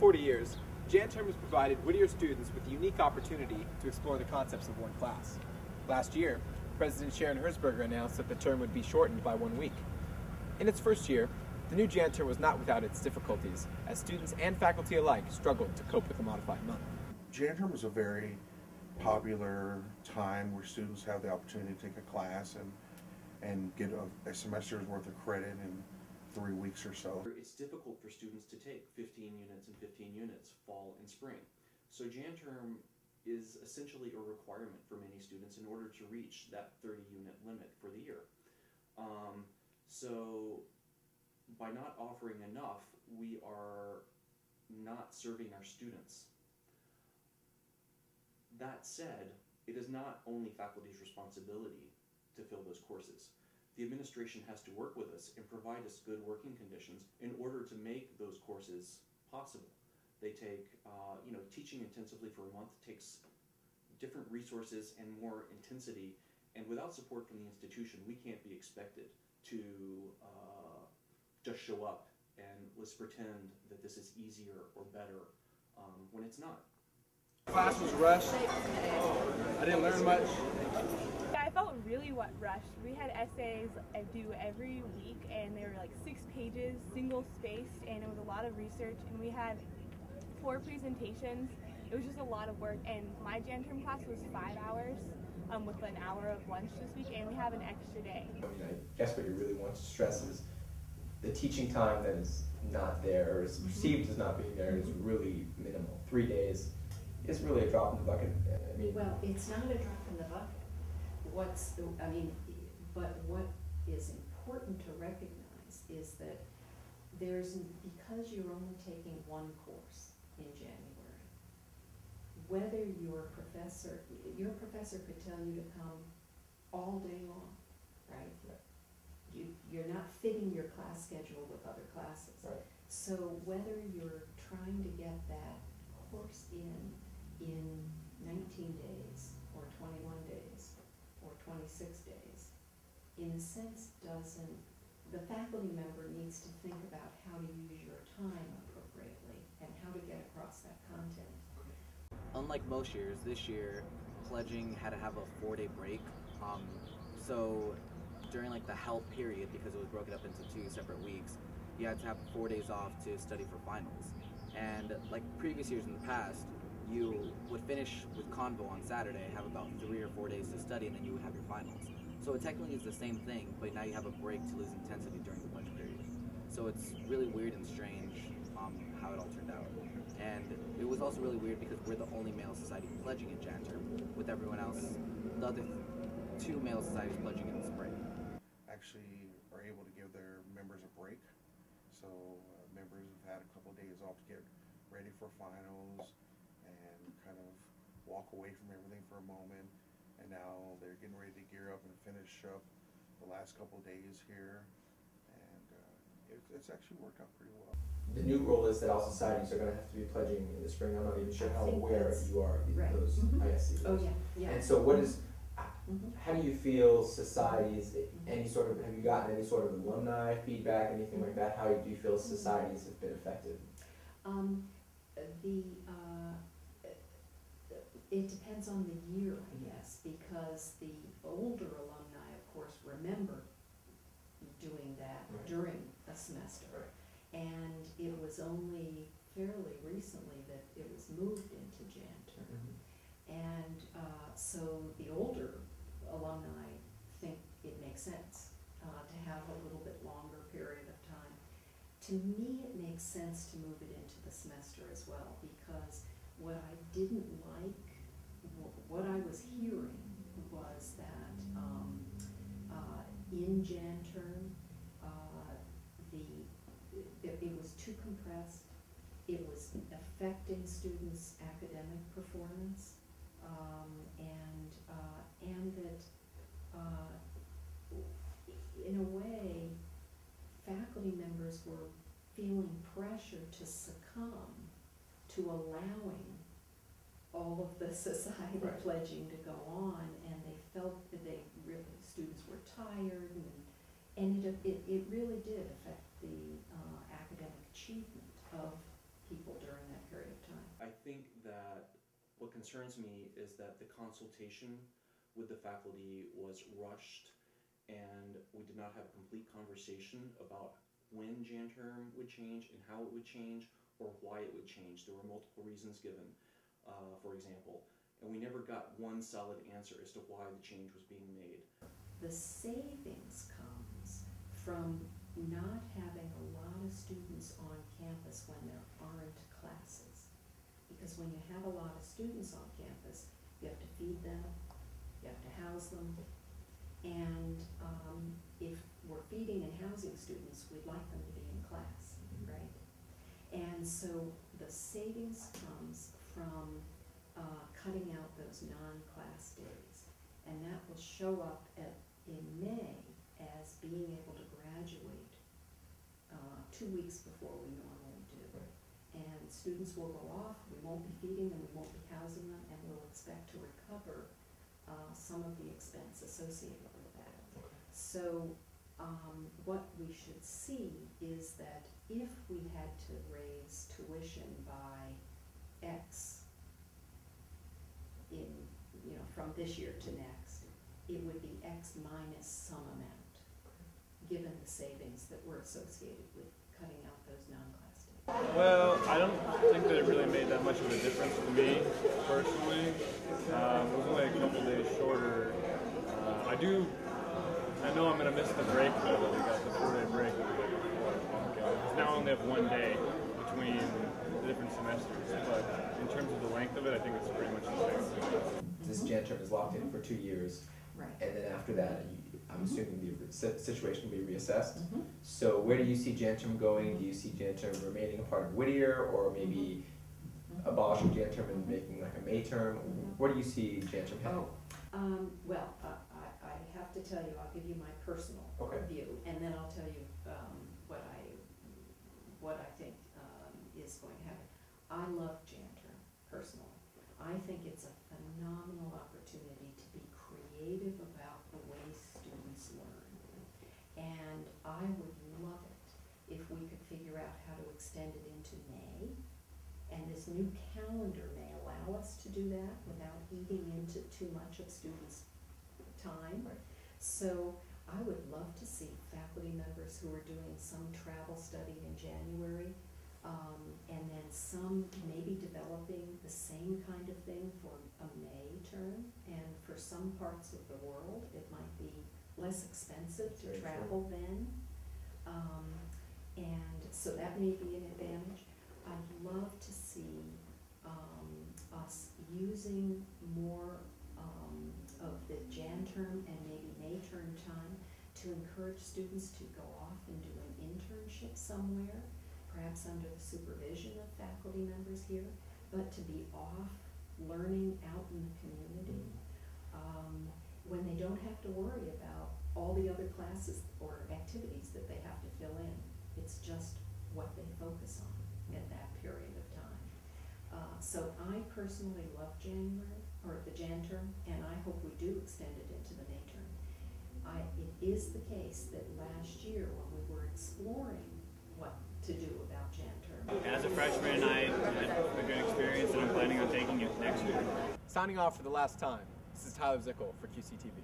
40 years, Jan Term has provided Whittier students with the unique opportunity to explore the concepts of one class. Last year, President Sharon Herzberger announced that the term would be shortened by 1 week. In its first year, the new Jan Term was not without its difficulties, as students and faculty alike struggled to cope with the modified month. Jan Term is a very popular time where students have the opportunity to take a class and get a semester's worth of credit in 3 weeks or so. It's difficult for students to take 15 units and 15 units fall and spring. So Jan Term is essentially a requirement for many students in order to reach that 30-unit limit for the year. So by not offering enough, we are not serving our students. That said, it is not only faculty's responsibility to fill those courses. The administration has to work with us and provide us good working conditions in order to make those courses possible. They take, teaching intensively for a month takes different resources and more intensity, and without support from the institution, we can't be expected to just show up and let's pretend that this is easier or better when it's not. Class was rushed. I didn't learn much. I felt really rushed. We had essays due every week, and they were like 6 pages, single spaced, and it was a lot of research, and we had 4 presentations. It was just a lot of work, and my Jan Term class was 5 hours with an hour of lunch this week, and we have an extra day. I guess what you really want to stress is the teaching time that is not there, or is perceived as not being there, is really minimal. 3 days is really a drop in the bucket. I mean, well, it's not a drop in the bucket. But what is important to recognize is that because you're only taking 1 course in January, whether your professor could tell you to come all day long, right? You're not fitting your class schedule with other classes. Right. So whether you're trying to get that course in 19 days or 21 days or 26 days, in a sense the faculty member needs to think about how to use your time appropriately and how to get across that content. Unlike most years, this year pledging had to have a 4-day break. So during like the help period, because it was broken up into 2 separate weeks, you had to have 4 days off to study for finals. And like previous years in the past, you would finish with Convo on Saturday, have about 3 or 4 days to study, and then you would have your finals. So it technically is the same thing, but now you have a break to lose intensity during the pledge period. So it's really weird and strange how it all turned out. And it was also really weird because we're the only male society pledging in Jan Term, with everyone else, the other 2 male societies pledging in the spring. Actually are able to give their members a break. So members have had a couple of days off to get ready for finals and kind of walk away from everything for a moment, and now they're getting ready to gear up and finish up the last couple of days here, and it's actually worked out pretty well. the new rule is that all societies are going to have to be pledging in the spring. I'm not even sure how aware you are of right. those ISC rules. Oh yeah. And so what is, how do you feel societies, have you gotten any sort of alumni feedback, anything like that? How do you feel societies have been affected? It depends on the year, I guess, because the older alumni, of course, remember doing that during a semester. And it was only fairly recently that it was moved into Jan Term. And so the older alumni think it makes sense to have a little bit longer period of time. To me, it makes sense to move it into the semester as well, because what I didn't like, what I was hearing was that in Jan Term, it was too compressed. It was affecting students' academic performance, and that in a way, faculty members were feeling pressure to succumb to allowing all of the society pledging to go on, and they felt that students were tired, and it really did affect the academic achievement of people during that concerns me is that the consultation with the faculty was rushed, and we did not have a complete conversation about when Jan term would change and how it would change or why it would change. There were multiple reasons given, for example, and we never got one solid answer as to why the change was being made. The savings comes from not having a lot of students on campus when there aren't classes. Because when you have a lot of students on campus, you have to feed them, you have to house them, and if we're feeding and housing students, we'd like them to be in class, right? And so the savings comes from cutting out those non-class days, and that will show up in May as being able to graduate 2 weeks before we normally do. And students will go off, we won't be feeding them, we won't be housing them, and we'll expect to recover some of the expense associated with that. So what we should see is that if we had to raise tuition by X in, from this year to next, it would be X minus some amount, given the savings that were associated with cutting out those non-class days. Well, I don't think that it really made that much of a difference to me, personally. It was only a couple days shorter. I know I'm going to miss the break, though, that we got the 4-day break that we did before. Because now I only have 1 day between the different semesters, but in terms of the length of it, I think it's pretty much the same. This Jan term is locked in for 2 years, Right. and then after that, I'm assuming the situation will be reassessed. Mhm. So where do you see Jan term going? Do you see Jan term remaining a part of Whittier, or maybe abolishing Jan term and making like a May term? Where do you see Jan term heading? Well, I have to tell you, I'll give you my personal view, and then I'll tell you what I think is going to happen. I love Jan term, personally. I think it's a phenomenal opportunity to be creative about the way students learn. And I would love it if we could figure out how to extend it into May. And this new calendar may allow us to do that without eating into too much of students' time. Right. So I would love to see faculty members who are doing some travel study in January, and then some maybe developing the same kind of thing for a May term. And for some parts of the world, it might be less expensive to travel then. And so that may be an advantage. I'd love to see us using more of the Jan term and maybe May term time to encourage students to go off and do an internship somewhere, perhaps under the supervision of faculty members here, but to be off learning out in the community when they don't have to worry about all the other classes or activities that they have to fill in. It's just what they focus on at that period of time. So I personally love January, or the Jan term, and I hope we do extend it into the May term. It is the case that last year when we were exploring what to do about Jan term. As a freshman, I had a good experience and I'm planning on taking it next year. Signing off for the last time, this is Tyler Zickel for QCTV.